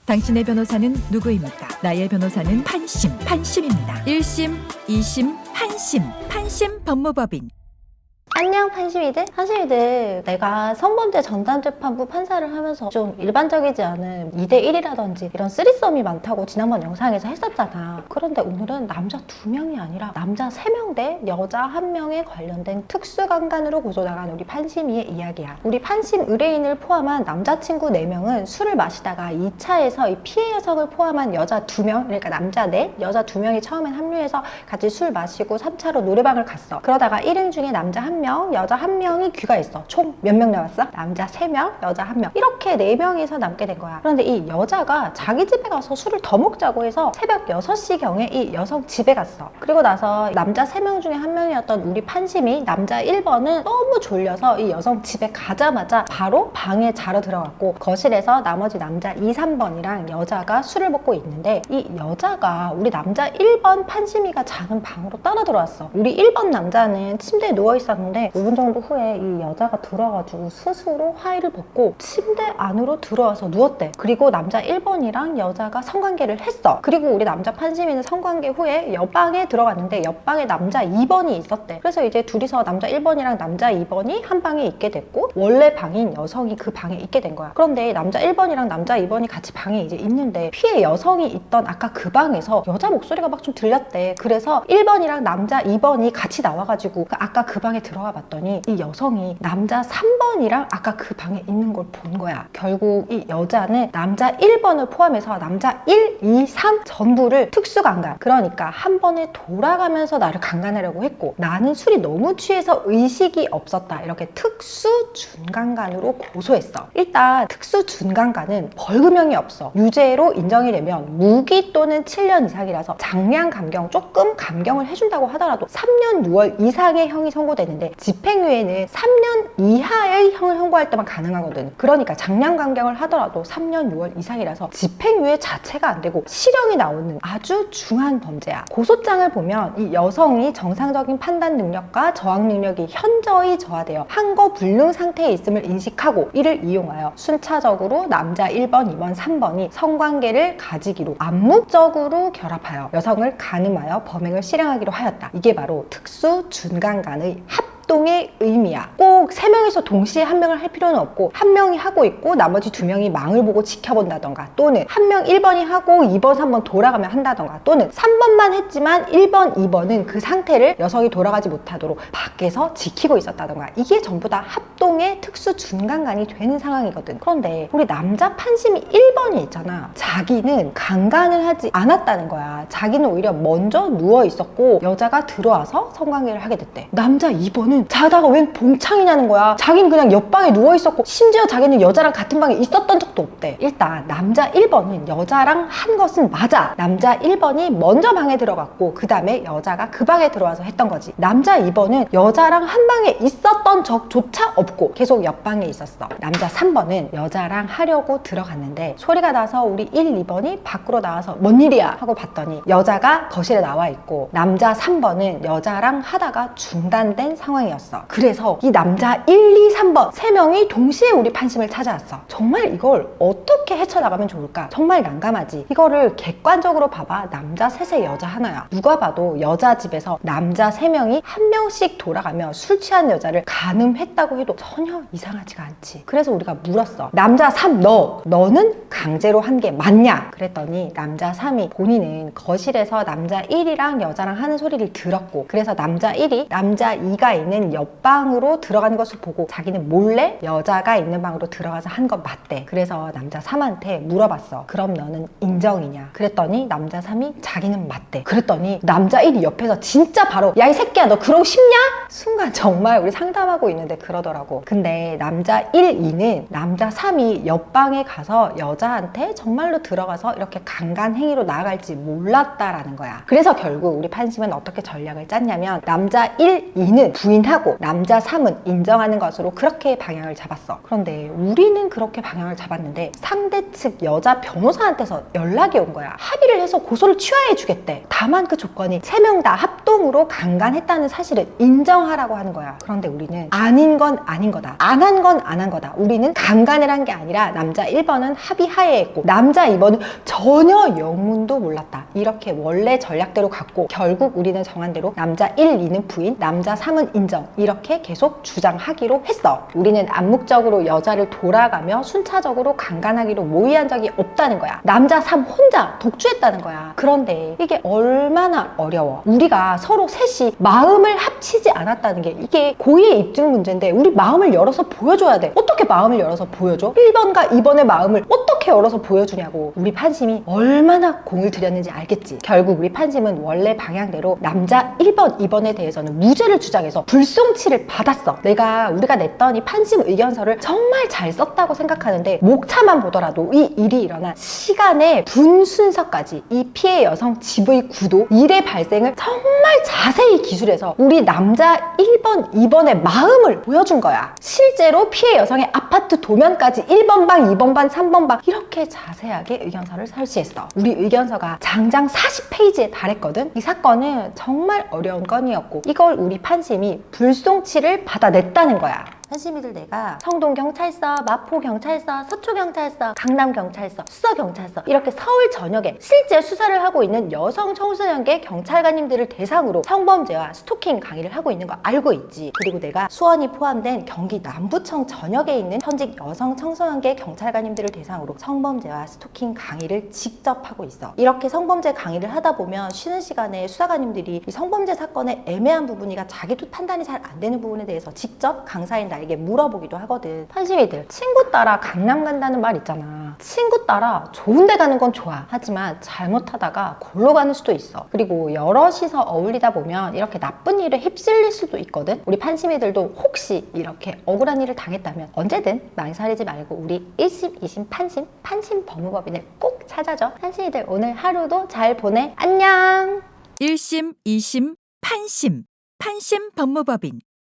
당신의 변호사는 누구입니까? 나의 변호사는 판심입니다. 1심, 2심, 판심 법무법인. 안녕 판심이들. 내가 성범죄 전담재판부 판사를 하면서 좀 일반적이지 않은 2대1이라든지 이런 쓰리썸이 많다고 지난번 영상에서 했었잖아. 그런데 오늘은 남자 2명이 아니라 남자 3명 대 여자 1명에 관련된 특수강간으로 고소당한 우리 판심이의 이야기야. 우리 판심 의뢰인을 포함한 남자친구 4명은 술을 마시다가 2차에서 이 피해 여성을 포함한 여자 2명, 그러니까 남자 4, 여자 2명이 처음엔 합류해서 같이 술 마시고 3차로 노래방을 갔어. 그러다가 일행 중에 남자 1명, 여자 1명이 귀가했어. 총 몇 명 남았어? 남자 3명, 여자 1명. 이렇게 4명이서 남게 된 거야. 그런데 이 여자가 자기 집에 가서 술을 더 먹자고 해서 새벽 6시경에 이 여성 집에 갔어. 그리고 나서 남자 3명 중에 1명이었던 우리 판심이 남자 1번은 너무 졸려서 이 여성 집에 가자마자 바로 방에 자러 들어갔고, 거실에서 나머지 남자 2, 3번이랑 여자가 술을 먹고 있는데, 이 여자가 우리 남자 1번 판심이가 자는 방으로 따라 들어왔어. 우리 1번 남자는 침대에 누워 있었는데 5분 정도 후에 이 여자가 들어와가지고 스스로 하의를 벗고 침대 안으로 들어와서 누웠대. 그리고 남자 1번이랑 여자가 성관계를 했어. 그리고 우리 남자 판심이는 성관계 후에 옆방에 들어갔는데 옆방에 남자 2번이 있었대. 그래서 이제 둘이서 남자 1번이랑 남자 2번이 한 방에 있게 됐고, 원래 방인 여성이 그 방에 있게 된 거야. 그런데 남자 1번이랑 남자 2번이 같이 방에 이제 있는데, 피해 여성이 있던 아까 그 방에서 여자 목소리가 막 좀 들렸대. 그래서 1번이랑 남자 2번이 같이 나와가지고 아까 그 방에 들어가 봤더니 이 여성이 남자 3번이랑 아까 그 방에 있는 걸 본 거야. 결국 이 여자는 남자 1번을 포함해서 남자 1, 2, 3 전부를 특수강간, 그러니까 한 번에 돌아가면서 나를 강간하려고 했고, 나는 술이 너무 취해서 의식이 없었다, 이렇게 특수준강간으로 고소했어. 일단 특수준강간은 벌금형이 없어. 유죄로 인정이 되면 무기 또는 7년 이상이라서 장량 감경, 조금 감경을 해준다고 하더라도 3년 6월 이상의 형이 선고되는데, 집행유예는 3년 이하의 형을 선고할 때만 가능하거든. 그러니까 장량 감경을 하더라도 3년 6월 이상이라서 집행유예 자체가 안 되고 실형이 나오는 아주 중한 범죄야. 고소장을 보면 이 여성이 정상적인 판단 능력과 저항 능력이 현저히 저하되어 항거 불능 상태에 있음을 인식하고 이를 이용하여 순차적으로 남자 1번, 2번, 3번이 성관계를 가지기로 암묵적으로 결합하여 여성을 간음하여 범행을 실행하기로 하였다. 이게 바로 특수준강간의 합동의 의미야. 꼭 3명이서 동시에 한 명을 할 필요는 없고, 한 명이 하고 있고 나머지 2명이 망을 보고 지켜본다던가, 또는 한 명 1번이 하고 2번, 3번 돌아가면 한다던가, 또는 3번만 했지만 1번, 2번은 그 상태를 여성이 돌아가지 못하도록 밖에서 지키고 있었다던가, 이게 전부 다 합동의 특수준강간이 되는 상황이거든. 그런데 우리 남자 판심이 1번이 있잖아. 자기는 강간을 하지 않았다는 거야. 자기는 오히려 먼저 누워 있었고 여자가 들어와서 성관계를 하게 됐대. 남자 2번은 자다가 웬 봉창이냐는 거야. 자기는 그냥 옆방에 누워있었고, 심지어 자기는 여자랑 같은 방에 있었던 적도 없대. 일단 남자 1번은 여자랑 한 것은 맞아. 남자 1번이 먼저 방에 들어갔고 그 다음에 여자가 그 방에 들어와서 했던 거지. 남자 2번은 여자랑 한 방에 있었던 적조차 없고 계속 옆방에 있었어. 남자 3번은 여자랑 하려고 들어갔는데 소리가 나서 우리 1, 2번이 밖으로 나와서 뭔 일이야 하고 봤더니 여자가 거실에 나와 있고, 남자 3번은 여자랑 하다가 중단된 상황이었어. 그래서 이 남자 1, 2, 3번 3명이 동시에 우리 판심을 찾아왔어. 정말 이걸 어떻게 헤쳐나가면 좋을까? 정말 난감하지. 이거를 객관적으로 봐봐. 남자 셋에 여자 하나야. 누가 봐도 여자 집에서 남자 3명이 한 명씩 돌아가며 술 취한 여자를 간음했다고 해도 전혀 이상하지가 않지. 그래서 우리가 물었어. 남자 3, 너는 강제로 한 게 맞냐? 그랬더니 남자 3이 본인은 거실에서 남자 1이랑 여자랑 하는 소리를 들었고, 그래서 남자 1이 남자 2가 있는 옆방으로 들어가는 것을 보고 자기는 몰래 여자가 있는 방으로 들어가서 한 건 맞대. 그래서 남자 3한테 물어봤어. 그럼 너는 인정이냐? 그랬더니 남자 3이 자기는 맞대. 그랬더니 남자 1이 옆에서 진짜 바로 야 이 새끼야 너 그러고 싶냐? 순간 정말 우리 상담하고 있는데 그러더라고. 근데 남자 1, 2는 남자 3이 옆방에 가서 여자한테 정말로 들어가서 이렇게 강간 행위로 나아갈지 몰랐다라는 거야. 그래서 결국 우리 판심은 어떻게 전략을 짰냐면, 남자 1, 2는 부인 하고 남자 3은 인정하는 것으로 그렇게 방향을 잡았어. 그런데 우리는 그렇게 방향을 잡았는데 상대 측 여자 변호사한테서 연락이 온 거야. 합의를 해서 고소를 취하해 주겠대. 다만 그 조건이 3명 다 합동으로 강간했다는 사실을 인정하라고 하는 거야. 그런데 우리는 아닌 건 아닌 거다. 안 한 건 안 한 거다. 우리는 강간을 한 게 아니라 남자 1번은 합의하에 했고 남자 2번은 전혀 영문도 몰랐다. 이렇게 원래 전략대로 갔고 결국 우리는 정한 대로 남자 1, 2는 부인, 남자 3은 인정. 이렇게 계속 주장하기로 했어. 우리는 암묵적으로 여자를 돌아가며 순차적으로 강간하기로 모의한 적이 없다는 거야. 남자 3 혼자 독주했다는 거야. 그런데 이게 얼마나 어려워. 우리가 서로 셋이 마음을 합치지 않았다는 게 이게 고의의 입증 문제인데 우리 마음을 열어서 보여줘야 돼. 어떻게 마음을 열어서 보여줘? 1번과 2번의 마음을 어떻게 열어서 보여주냐고. 우리 판심이 얼마나 공을 들였는지 알겠지. 결국 우리 판심은 원래 방향대로 남자 1번, 2번에 대해서는 무죄를 주장해서 불송치를 받았어. 우리가 냈던 이 판심 의견서를 정말 잘 썼다고 생각하는데 목차만 보더라도 이 일이 일어난 시간의 분 순서까지 이 피해 여성 집의 구도, 일의 발생을 정말 자세히 기술해서 우리 남자 1번, 2번의 마음을 보여준 거야. 실제로 피해 여성의 아파트 도면까지 1번 방, 2번 방, 3번 방 이렇게 자세하게 의견서를 설치했어. 우리 의견서가 장장 40페이지에 달했거든. 이 사건은 정말 어려운 건이었고 이걸 우리 판심이 불송치를 받아냈다는 거야. 판심이들 내가 성동경찰서, 마포경찰서, 서초경찰서, 강남경찰서, 수서경찰서 이렇게 서울 전역에 실제 수사를 하고 있는 여성 청소년계 경찰관님들을 대상으로 성범죄와 스토킹 강의를 하고 있는 거 알고 있지. 그리고 내가 수원이 포함된 경기 남부청 전역에 있는 현직 여성 청소년계 경찰관님들을 대상으로 성범죄와 스토킹 강의를 직접 하고 있어. 이렇게 성범죄 강의를 하다 보면 쉬는 시간에 수사관님들이 이 성범죄 사건의 애매한 부분이가 자기도 판단이 잘 안 되는 부분에 대해서 직접 강사인 나에게 물어보기도 하거든. 판심이들, 친구 따라 강남 간다는 말 있잖아. 친구 따라 좋은 데 가는 건 좋아. 하지만 잘못하다가 골로 가는 수도 있어. 그리고 여럿이서 어울리다 보면 이렇게 나쁜 일에 휩쓸릴 수도 있거든. 우리 판심이들도 혹시 이렇게 억울한 일을 당했다면 언제든 망설이지 말고 우리 1심, 2심, 판심 법무법인을 꼭 찾아줘. 판심이들 오늘 하루도 잘 보내. 안녕! 1심, 2심, 판심 법무법인